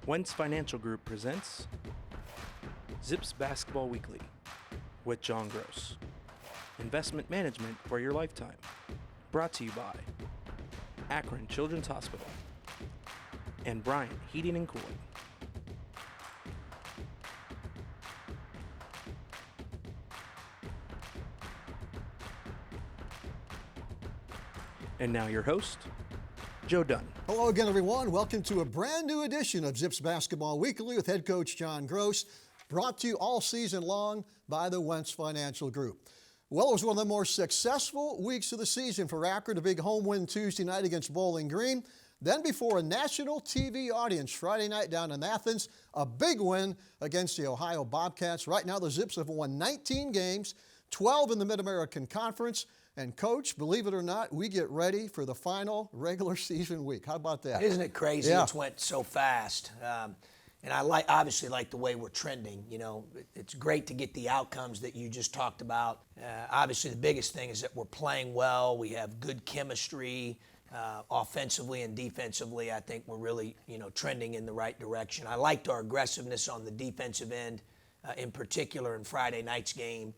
Wentz Financial Group presents Zips Basketball Weekly with John Groce. Investment management for your lifetime. Brought to you by Akron Children's Hospital and Bryant Heating and Cooling. And now your host, Joe Dunn. Hello again, everyone. Welcome to a brand new edition of Zips Basketball Weekly with head coach John Groce, brought to you all season long by the Wentz Financial Group. Well, it was one of the more successful weeks of the season for Akron, a big home win Tuesday night against Bowling Green. Then before a national TV audience Friday night down in Athens, a big win against the Ohio Bobcats. Right now the Zips have won 19 games, 12 in the Mid-American Conference. And Coach, believe it or not, we get ready for the final regular season week. How about that? Isn't it crazy? Yeah. It's went so fast. And I obviously like the way we're trending. You know, it's great to get the outcomes that you just talked about. Obviously, the biggest thing is that we're playing well. We have good chemistry, offensively and defensively. I think we're really, trending in the right direction. I liked our aggressiveness on the defensive end, in particular in Friday night's game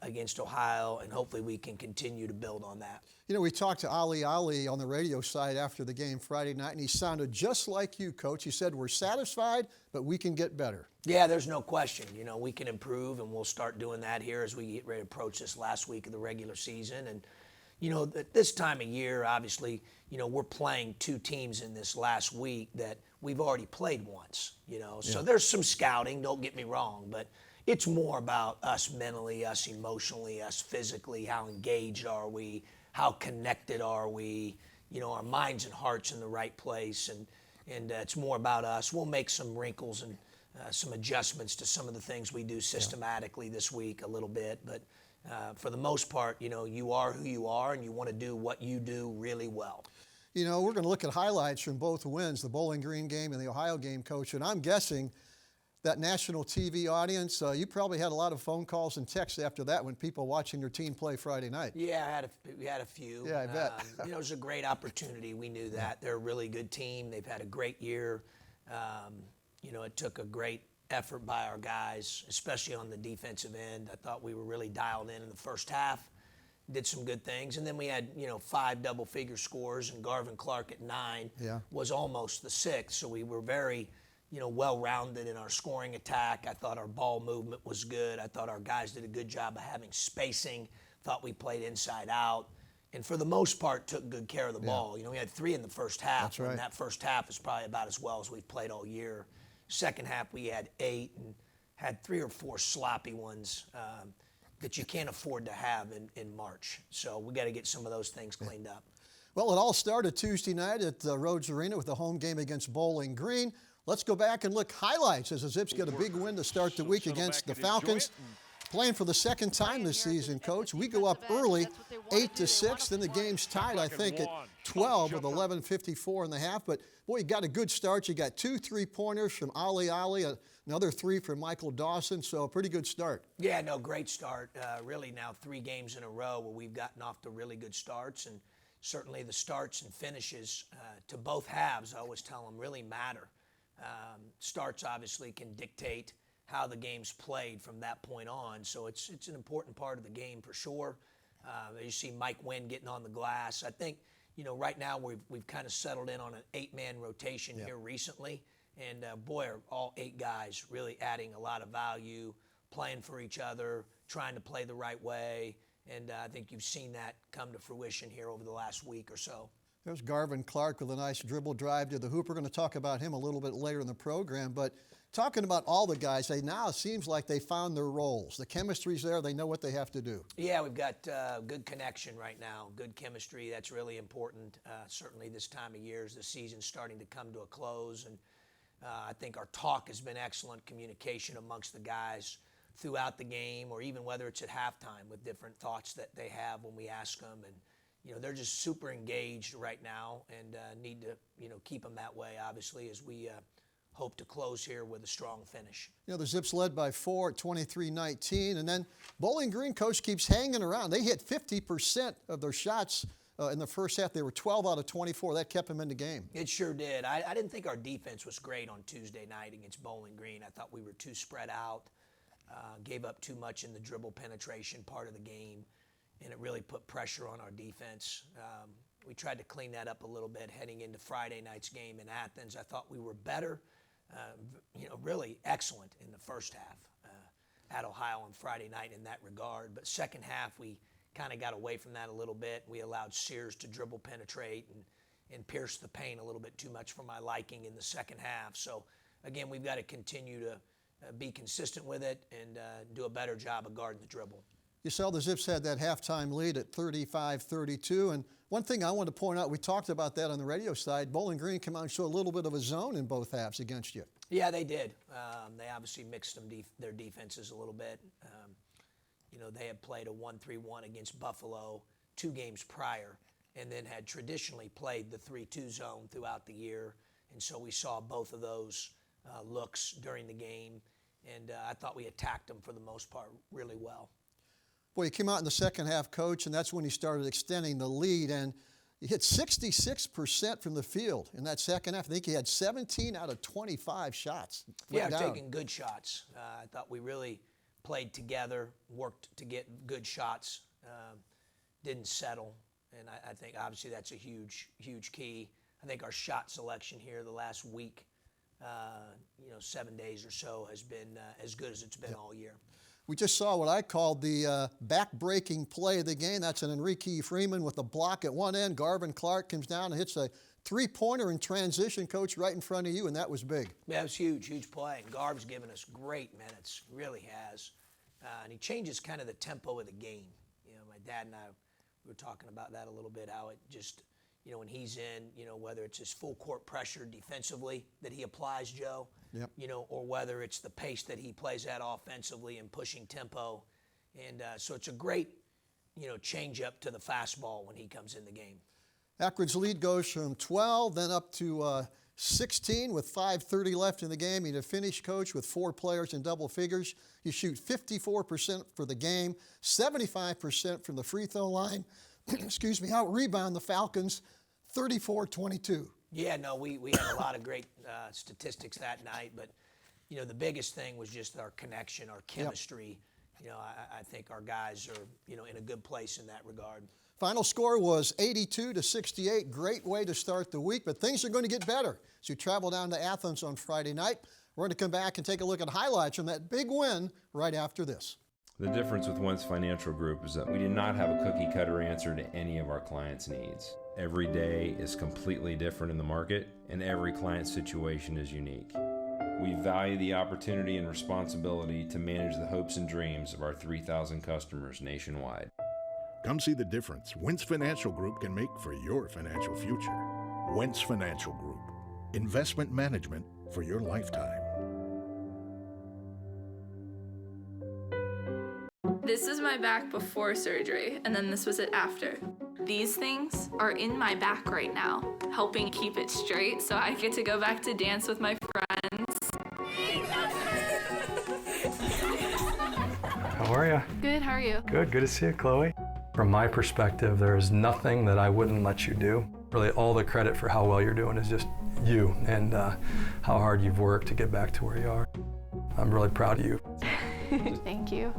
against Ohio, and hopefully we can continue to build on that. You know, we talked to Ali on the radio side after the game Friday night, and he sounded just like you, Coach. He said, we're satisfied, but we can get better. Yeah, there's no question. We can improve, and we'll start doing that here as we get ready to approach this last week of the regular season. And, at this time of year, obviously, we're playing two teams in this last week that we've already played once, So there's some scouting, don't get me wrong, but it's more about us mentally, us emotionally, us physically. How engaged are we? How connected are we? Our minds and hearts in the right place, and it's more about us. We'll make some wrinkles and some adjustments to some of the things we do systematically this week a little bit, but for the most part, you are who you are, and you want to do what you do really well. We're going to look at highlights from both wins, the Bowling Green game and the Ohio game, Coach, and I'm guessing that national TV audience, you probably had a lot of phone calls and texts after that when people watching your team play Friday night. Yeah, we had a few. Yeah, I bet. It was a great opportunity. We knew that. They're a really good team. They've had a great year. It took a great effort by our guys, especially on the defensive end. I thought we were really dialed in the first half, did some good things. And then we had, 5 double-figure scores, and Garvin Clark at 9 was almost the 6th. So we were very well-rounded in our scoring attack. I thought our ball movement was good. I thought our guys did a good job of having spacing. Thought we played inside out. And for the most part, took good care of the ball. We had 3 in the first half. That's right. And that first half is probably about as well as we've played all year. Second half, we had 8 and had 3 or 4 sloppy ones that you can't afford to have in March. So we got to get some of those things cleaned up. Well, it all started Tuesday night at Rhodes Arena with a home game against Bowling Green. Let's go back and look highlights as the Zips get a big win to start the week against the Falcons. Playing for the second time this season, Coach. We go up early, 8-6. Then the game's tied, I think, at 12 with 11:54 in the half. But, boy, you got a good start. You got 2 3-pointers from Ali, another 3 from Michael Dawson. So a pretty good start. Yeah, no, great start. Really now 3 games in a row where we've gotten off to really good starts. And certainly the starts and finishes to both halves, I always tell them, really matter. Starts obviously can dictate how the game's played from that point on, so it's an important part of the game for sure. You see Mike Wynn getting on the glass. I think right now we've kind of settled in on an 8-man rotation here recently, and boy, are all 8 guys really adding a lot of value, playing for each other, trying to play the right way, and I think you've seen that come to fruition here over the last week or so. There's Garvin Clark with a nice dribble drive to the hoop. We're going to talk about him a little bit later in the program. But talking about all the guys, it seems like they found their roles. The chemistry's there. They know what they have to do. Yeah, we've got good connection right now, good chemistry. That's really important, certainly this time of year as the season's starting to come to a close. And I think our talk has been excellent, communication amongst the guys throughout the game, or even whether it's at halftime with different thoughts that they have when we ask them. And they're just super engaged right now, and need to, keep them that way, obviously, as we hope to close here with a strong finish. The Zips led by 4 at 23-19, and then Bowling Green, Coach, keeps hanging around. They hit 50% of their shots in the first half. They were 12 out of 24. That kept them in the game. It sure did. I didn't think our defense was great on Tuesday night against Bowling Green. I thought we were too spread out, gave up too much in the dribble penetration part of the game, and it really put pressure on our defense. We tried to clean that up a little bit heading into Friday night's game in Athens. I thought we were better, really excellent in the first half at Ohio on Friday night in that regard. But second half, we kind of got away from that a little bit. We allowed Sears to dribble penetrate and pierce the paint a little bit too much for my liking in the second half. So, again, we've got to continue to be consistent with it and do a better job of guarding the dribble. You saw the Zips had that halftime lead at 35-32. And one thing I want to point out, we talked about that on the radio side. Bowling Green came out and showed a little bit of a zone in both halves against you. Yeah, they did. They obviously mixed their defenses a little bit. They had played a 1-3-1 against Buffalo 2 games prior and then had traditionally played the 3-2 zone throughout the year. And so we saw both of those looks during the game. And I thought we attacked them for the most part really well. Well, he came out in the second half, Coach, and that's when he started extending the lead. And he hit 66% from the field in that second half. I think he had 17 out of 25 shots. Yeah, taking good shots. I thought we really played together, worked to get good shots, didn't settle. And I think obviously that's a huge, huge key. I think our shot selection here the last week, 7 days or so has been as good as it's been all year. We just saw what I called the back-breaking play of the game. That's an Enrique Freeman with a block at one end. Garvin Clark comes down and hits a three-pointer in transition, Coach, right in front of you, and that was big. Yeah, it was huge, huge play. And Garv's given us great minutes, really has. And he changes kind of the tempo of the game. My dad and I were talking about that a little bit, how it just, when he's in, whether it's his full court pressure defensively that he applies, Joe, yep. Or whether it's the pace that he plays at offensively and pushing tempo. And so it's a great, change up to the fastball when he comes in the game. Akron's lead goes from 12, then up to 16 with 5:30 left in the game. He's a finish, Coach, with 4 players in double figures. You shoot 54% for the game, 75% from the free throw line. Excuse me, out-rebound the Falcons 34-22. Yeah, no, we had a lot of great statistics that night, but, the biggest thing was just our connection, our chemistry. Yep. I think our guys are, in a good place in that regard. Final score was 82-68. Great way to start the week, but things are going to get better as you travel down to Athens on Friday night. We're going to come back and take a look at highlights from that big win right after this. The difference with Wentz Financial Group is that we do not have a cookie-cutter answer to any of our clients' needs. Every day is completely different in the market, and every client situation is unique. We value the opportunity and responsibility to manage the hopes and dreams of our 3,000 customers nationwide. Come see the difference Wentz Financial Group can make for your financial future. Wentz Financial Group. Investment management for your lifetime. This is my back before surgery, and then this was it after. These things are in my back right now, helping keep it straight so I get to go back to dance with my friends. How are you? Good, how are you? Good to see you, Chloe. From my perspective, there is nothing that I wouldn't let you do. Really, all the credit for how well you're doing is just you and how hard you've worked to get back to where you are. I'm really proud of you. Thank you.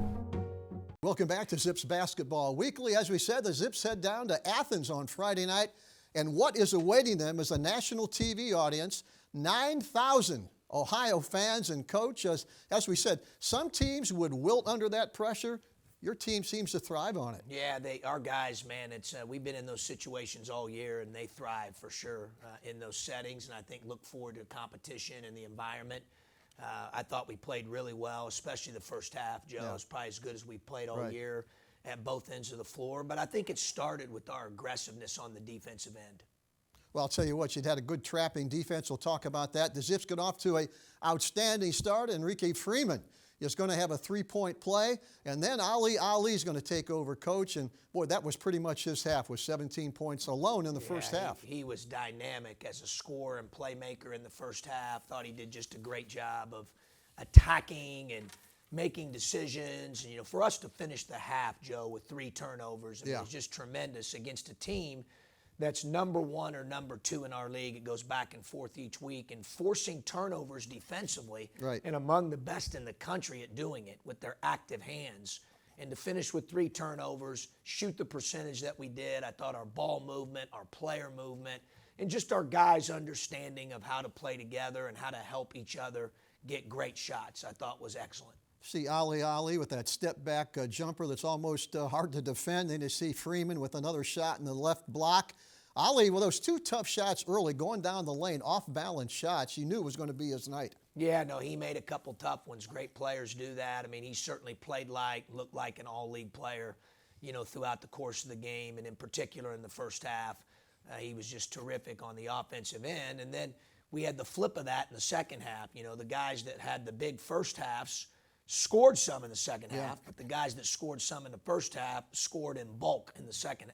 Welcome back to Zips Basketball Weekly. As we said, the Zips head down to Athens on Friday night, and what is awaiting them is a national TV audience, 9,000 Ohio fans. And Coach, as we said, some teams would wilt under that pressure. Your team seems to thrive on it. Yeah, our guys, man, we've been in those situations all year, and they thrive for sure in those settings, and I think look forward to competition and the environment. I thought we played really well, especially the first half, Joe. Yeah. It was probably as good as we played all Right. year at both ends of the floor. But I think it started with our aggressiveness on the defensive end. Well, I'll tell you what, you'd had a good trapping defense. We'll talk about that. The Zips get off to an outstanding start. Enrique Freeman is going to have a three-point play, and then Ali is going to take over, Coach. And, boy, that was pretty much his half, with 17 points alone in the first half. He was dynamic as a scorer and playmaker in the first half. Thought he did just a great job of attacking and making decisions. And, for us to finish the half, Joe, with 3 turnovers, it was just tremendous against a team that's number 1 or number 2 in our league. It goes back and forth each week, and forcing turnovers defensively, and among the best in the country at doing it with their active hands. And to finish with 3 turnovers, shoot the percentage that we did, I thought our ball movement, our player movement, and just our guys' understanding of how to play together and how to help each other get great shots, I thought was excellent. See Ali with that step-back jumper that's almost hard to defend. Then you see Freeman with another shot in the left block. Ali, with those 2 tough shots early, going down the lane, off-balance shots, you knew it was going to be his night. Yeah, no, he made a couple tough ones. Great players do that. I mean, he certainly looked like an all-league player, throughout the course of the game, and in particular in the first half. He was just terrific on the offensive end. And then we had the flip of that in the second half. The guys that had the big first halves scored some in the second half, but the guys that scored some in the first half scored in bulk in the second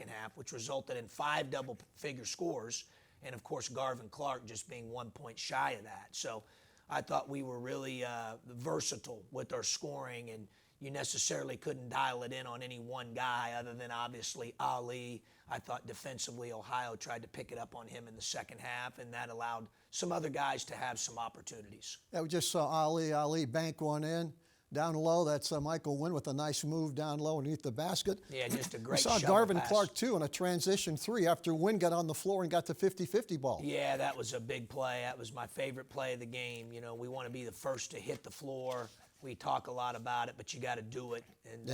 half, which resulted in 5 double-figure scores, and of course Garvin Clark just being 1 point shy of that. So I thought we were really versatile with our scoring, and you necessarily couldn't dial it in on any one guy other than obviously Ali. I thought defensively Ohio tried to pick it up on him in the second half, and that allowed some other guys to have some opportunities. Yeah, we just saw Ali bank one in. Down low, that's Michael Wynn with a nice move down low underneath the basket. Yeah, just a great We saw Garvin Clark, too, on a transition 3 after Wynn got on the floor and got the 50-50 ball. Yeah, that was a big play. That was my favorite play of the game. We want to be the first to hit the floor. We talk a lot about it, but you got to do it. And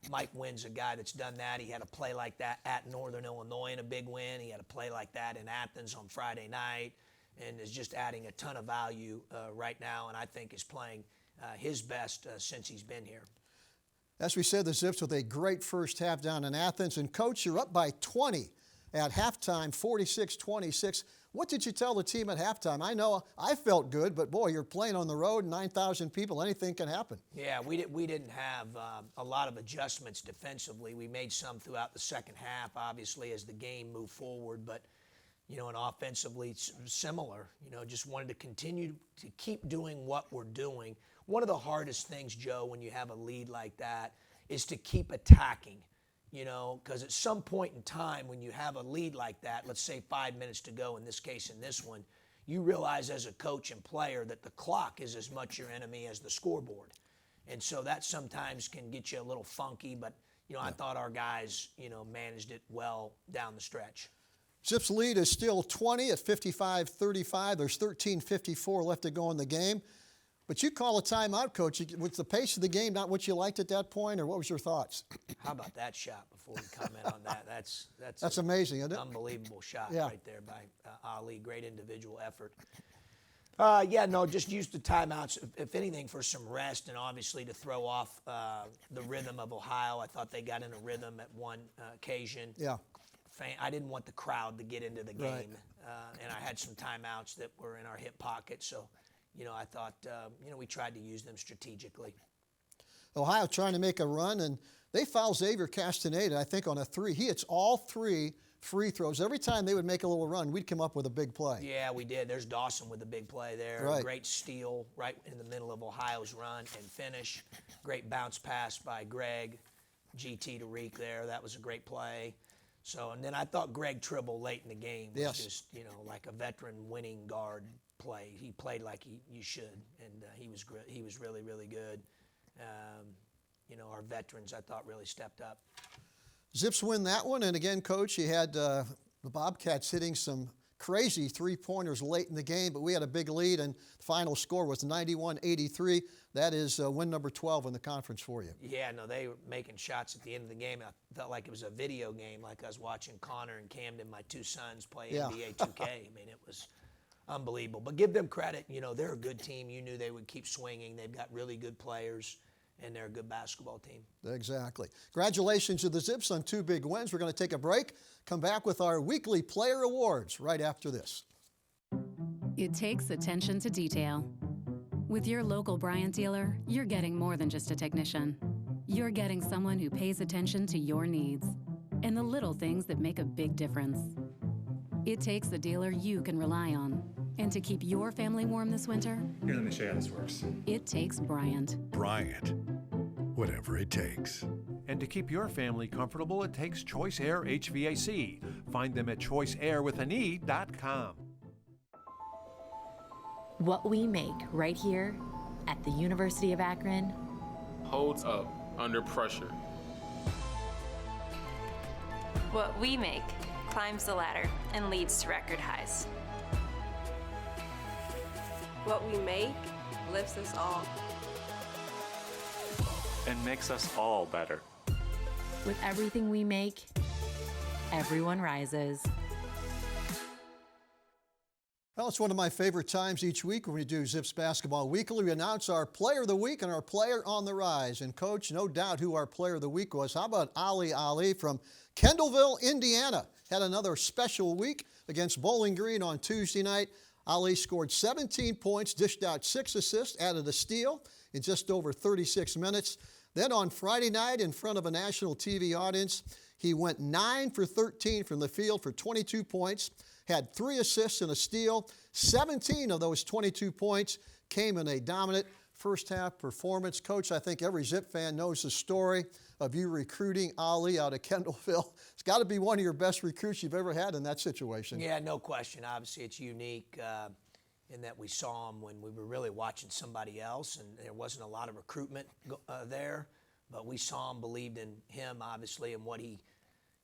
Mike Wynn's a guy that's done that. He had a play like that at Northern Illinois in a big win. He had a play like that in Athens on Friday night, and is just adding a ton of value right now, and I think is playing his best since he's been here. As we said, the Zips with a great first half down in Athens. And, Coach, you're up by 20 at halftime, 46-26. What did you tell the team at halftime? I know I felt good, but, boy, you're playing on the road, 9,000 people. Anything can happen. Yeah, we didn't have a lot of adjustments defensively. We made some throughout the second half, obviously, as the game moved forward. But, and offensively, similar. Just wanted to continue to keep doing what we're doing. One of the hardest things, Joe, when you have a lead like that is to keep attacking, because at some point in time when you have a lead like that, let's say 5 minutes to go in this case, in this one, you realize as a coach and player that the clock is as much your enemy as the scoreboard. And so that sometimes can get you a little funky, but, I thought our guys, managed it well down the stretch. Zips lead is still 20 at 55-35. There's 13:54 left to go in the game. But you call a timeout, Coach. Was the pace of the game not what you liked at that point, or what was your thoughts? How about that shot before we comment on that? That's amazing, isn't it? Unbelievable shot right there by Ali. Great individual effort. Just use the timeouts, if anything, for some rest and obviously to throw off the rhythm of Ohio. I thought they got in a rhythm at one occasion. Yeah. I didn't want the crowd to get into the game, Right. And I had some timeouts that were in our hip pocket, so I thought we tried to use them strategically. Ohio trying to make a run, and they foul Xavier Castaneda, I think, on a 3. He hits all 3 free throws. Every time they would make a little run, we'd come up with a big play. Yeah, we did. There's Dawson with a big play there. Right. Great steal right in the middle of Ohio's run and finish. Great bounce pass by Greg. GT to Reek there. That was a great play. So, and then I thought Greg Tribble late in the game was just, like a veteran winning guard play. He played like you should, and he was really, really good. Our veterans, I thought, really stepped up. Zips win that one, and again, Coach, you had the Bobcats hitting some crazy three-pointers late in the game, but we had a big lead, and the final score was 91-83. That is win number 12 in the conference for you. Yeah, no, they were making shots at the end of the game. I felt like it was a video game, like I was watching Connor and Camden, my 2 sons, play NBA 2K. I mean, it was unbelievable. But give them credit. They're a good team. You knew they would keep swinging. They've got really good players, and they're a good basketball team. Exactly. Congratulations to the Zips on 2 big wins. We're going to take a break, come back with our weekly player awards right after this. It takes attention to detail. With your local Bryant dealer, you're getting more than just a technician. You're getting someone who pays attention to your needs and the little things that make a big difference. It takes a dealer you can rely on. And to keep your family warm this winter, Here, let me show you how this works. it takes Bryant. Bryant, whatever it takes. And to keep your family comfortable, it takes Choice Air HVAC. Find them at choiceairwithane.com. What we make right here at the University of Akron holds up under pressure. What we make climbs the ladder and leads to record highs. What we make lifts us all. And makes us all better. With everything we make, everyone rises. Well, it's one of my favorite times each week when we do Zips Basketball Weekly. We announce our Player of the Week and our Player on the Rise. And, Coach, no doubt who our Player of the Week was. How about Ali from Kendallville, Indiana? Had another special week against Bowling Green on Tuesday night. Ali scored 17 points, dished out 6 assists, added a steal in just over 36 minutes. Then on Friday night, in front of a national TV audience, he went 9 for 13 from the field for 22 points, had 3 assists and a steal. 17 of those 22 points came in a dominant first-half performance. Coach, I think every Zip fan knows the story of you recruiting Ali out of Kendallville. It's got to be one of your best recruits you've ever had in that situation. Yeah, no question. Obviously, it's unique in that we saw him when we were really watching somebody else, and there wasn't a lot of recruitment there. But we saw him, believed in him, obviously, and what he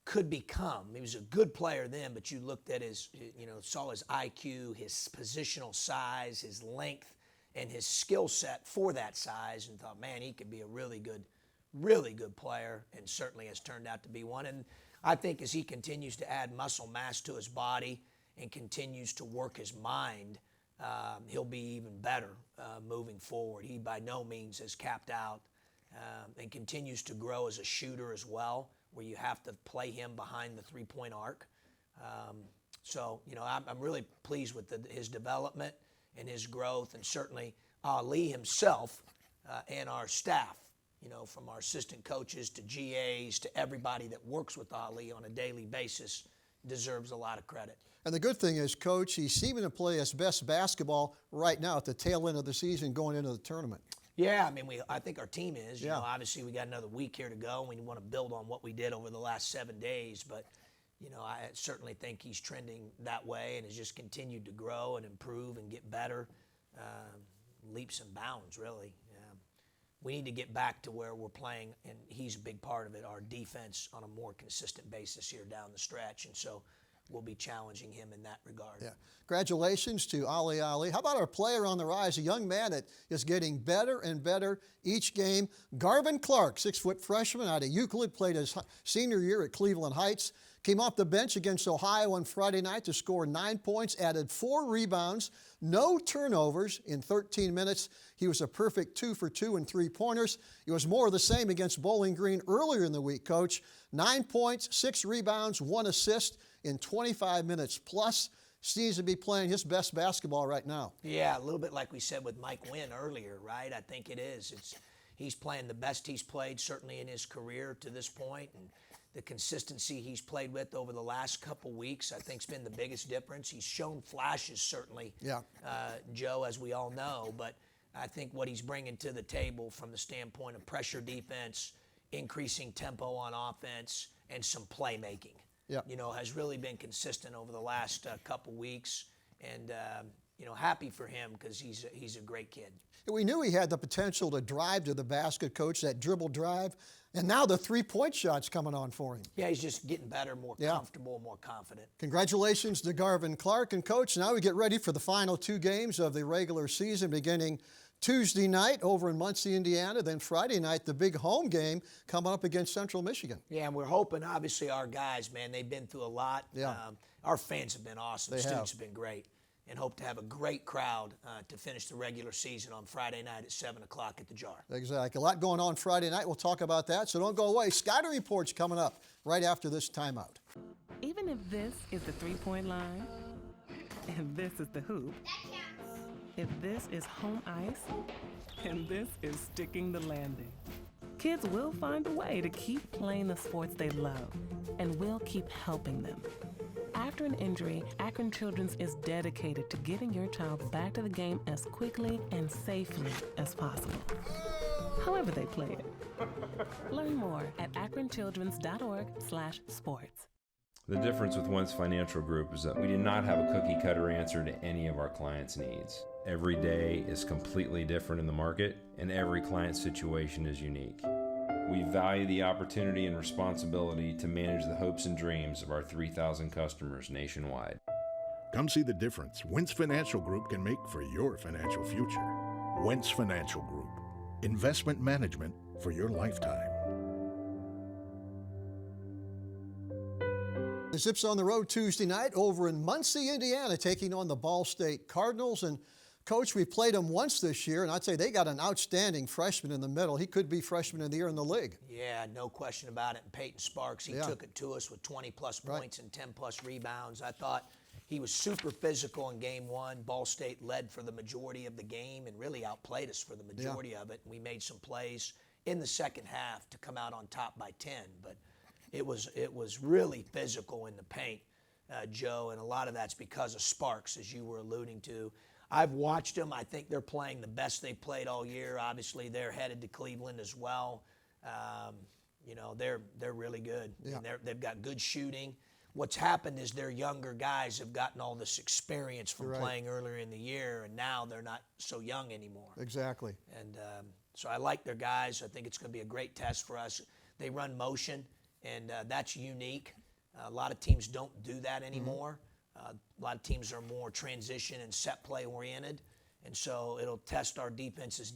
could become. He was a good player then, but you looked at his, saw his IQ, his positional size, his length, and his skill set for that size, and thought, man, he could be a really good player, and certainly has turned out to be one. And I think as he continues to add muscle mass to his body and continues to work his mind, he'll be even better moving forward. He by no means has capped out and continues to grow as a shooter as well, where you have to play him behind the three-point arc. I'm really pleased with his development and his growth, and certainly Ali himself and our staff, from our assistant coaches to GAs to everybody that works with Ali on a daily basis, deserves a lot of credit. And the good thing is, Coach, he's seeming to play his best basketball right now at the tail end of the season going into the tournament. Yeah, I think our team is. Obviously we got another week here to go, and we want to build on what we did over the last 7 days. But, I certainly think he's trending that way and has just continued to grow and improve and get better, leaps and bounds, really. We need to get back to where we're playing, and he's a big part of it, our defense on a more consistent basis here down the stretch. And so we'll be challenging him in that regard. Yeah. Congratulations to Ali. How about our player on the rise, a young man that is getting better and better each game? Garvin Clark, 6-foot freshman out of Euclid, played his senior year at Cleveland Heights. Came off the bench against Ohio on Friday night to score 9 points, added 4 rebounds, no turnovers in 13 minutes. He was a perfect 2 for 2 and 3-pointers. It was more of the same against Bowling Green earlier in the week, Coach. 9 points, 6 rebounds, 1 assist in 25 minutes plus. Seems to be playing his best basketball right now. Yeah, a little bit like we said with Mike Wynn earlier, right? I think it is. He's playing the best he's played, certainly in his career to this point, and the consistency he's played with over the last couple weeks, I think, has been the biggest difference. He's shown flashes, certainly, Joe, as we all know, but I think what he's bringing to the table from the standpoint of pressure defense, increasing tempo on offense, and some playmaking, has really been consistent over the last couple weeks, and happy for him because he's a great kid. We knew he had the potential to drive to the basket, Coach, that dribble drive. And now the 3-point shot's coming on for him. Yeah, he's just getting better, more comfortable, more confident. Congratulations to Garvin Clark. And, Coach, now we get ready for the final 2 games of the regular season, beginning Tuesday night over in Muncie, Indiana. Then Friday night, the big home game coming up against Central Michigan. Yeah, and we're hoping, obviously, our guys, man, they've been through a lot. Yeah. Our fans have been awesome. The students have been great. And hope to have a great crowd to finish the regular season on Friday night at 7 o'clock at the Jar. Exactly. A lot going on Friday night. We'll talk about that, so don't go away. Scouting Report's coming up right after this timeout. Even if this is the 3-point line, and this is the hoop, if this is home ice, and this is sticking the landing, kids will find a way to keep playing the sports they love, and we'll keep helping them. After an injury, Akron Children's is dedicated to getting your child back to the game as quickly and safely as possible, however they play it. Learn more at akronchildrens.org/sports. The difference with Wentz Financial Group is that we do not have a cookie cutter answer to any of our clients' needs. Every day is completely different in the market, and every client situation is unique. We value the opportunity and responsibility to manage the hopes and dreams of our 3,000 customers nationwide. Come see the difference Wentz Financial Group can make for your financial future. Wentz Financial Group. Investment management for your lifetime. The Zips on the road Tuesday night over in Muncie, Indiana, taking on the Ball State Cardinals. And Coach, we played them once this year, and I'd say they got an outstanding freshman in the middle. He could be freshman of the year in the league. Yeah, no question about it. And Peyton Sparks, he took it to us with 20-plus points and 10-plus rebounds. I thought he was super physical in game one. Ball State led for the majority of the game and really outplayed us for the majority of it. And we made some plays in the second half to come out on top by 10. But it was really physical in the paint, Joe, and a lot of that's because of Sparks, as you were alluding to. I've watched them. I think they're playing the best they've played all year. Obviously, they're headed to Cleveland as well. They're really good. Yeah. And they've got good shooting. What's happened is their younger guys have gotten all this experience from playing earlier in the year, and now they're not so young anymore. Exactly. And so I like their guys. I think it's going to be a great test for us. They run motion, and that's unique. A lot of teams don't do that anymore. A lot of teams are more transition and set play oriented, and so it'll test our defense's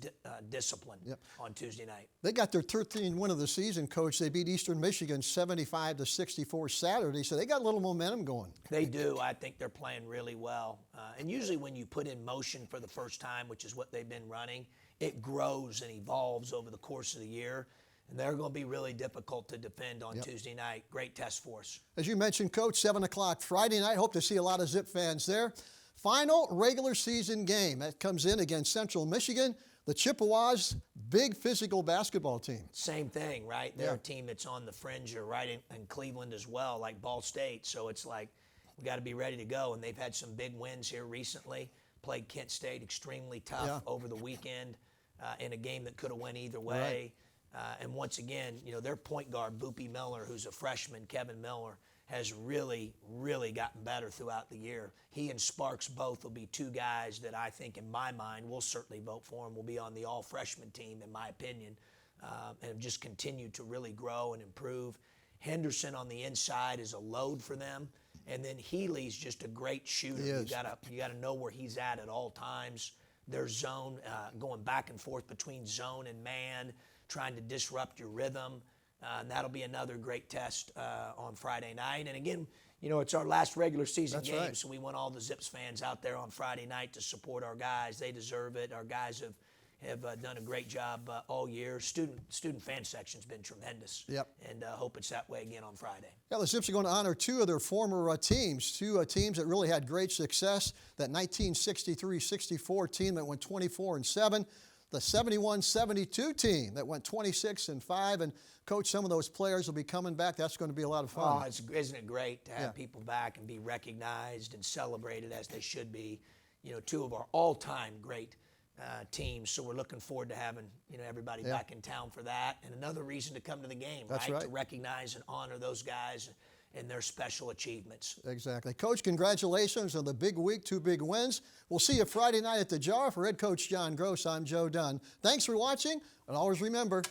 discipline on Tuesday night. They got their 13th win of the season, Coach. They beat Eastern Michigan 75-64 Saturday, so they got a little momentum going. They do. I think they're playing really well. And usually when you put in motion for the first time, which is what they've been running, it grows and evolves over the course of the year. And they're going to be really difficult to defend on Tuesday night. Great test for us. As you mentioned, Coach, 7 o'clock Friday night. Hope to see a lot of Zip fans there. Final regular season game. That comes in against Central Michigan, the Chippewas' big physical basketball team. Same thing, right? They're a team that's on the fringe or right in Cleveland as well, like Ball State. So it's like we got to be ready to go. And they've had some big wins here recently. Played Kent State extremely tough over the weekend in a game that could have went either way. And once again, their point guard, Boopie Miller, who's a freshman, Kevin Miller, has really, really gotten better throughout the year. He and Sparks both will be two guys that I think, in my mind, we'll certainly vote for them, will be on the all-freshman team, in my opinion, and have just continued to really grow and improve. Henderson on the inside is a load for them, and then Healy's just a great shooter. You gotta know where he's at all times. Their zone, going back and forth between zone and man, trying to disrupt your rhythm. And that'll be another great test on Friday night. And again, it's our last regular season game, so we want all the Zips fans out there on Friday night to support our guys. They deserve it. Our guys have done a great job all year. Student fan section's been tremendous. And hope it's that way again on Friday. Yeah, the Zips are going to honor two of their former teams, two teams that really had great success. That 1963-64 team that went 24-7. The 71-72 team that went 26-5, and Coach, some of those players will be coming back. That's going to be a lot of fun. Oh, isn't it great to have people back and be recognized and celebrated as they should be? Two of our all-time great teams. So we're looking forward to having everybody back in town for that, and another reason to come to the game, right? To recognize and honor those guys and their special achievements. Exactly. Coach, congratulations on the big week, 2 big wins. We'll see you Friday night at the Jar. For head coach John Groce, I'm Joe Dunn. Thanks for watching, and always remember,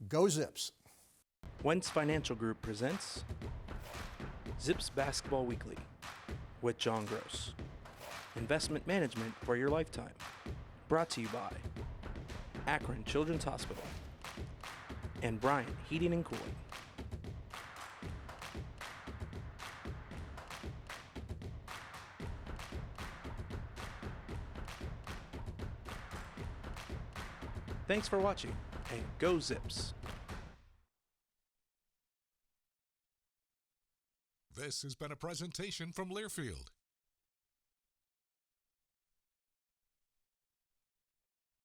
go Zips. Wentz Financial Group presents Zips Basketball Weekly with John Groce. Investment management for your lifetime. Brought to you by Akron Children's Hospital and Bryant Heating and Cooling. Thanks for watching, and go Zips! This has been a presentation from Learfield,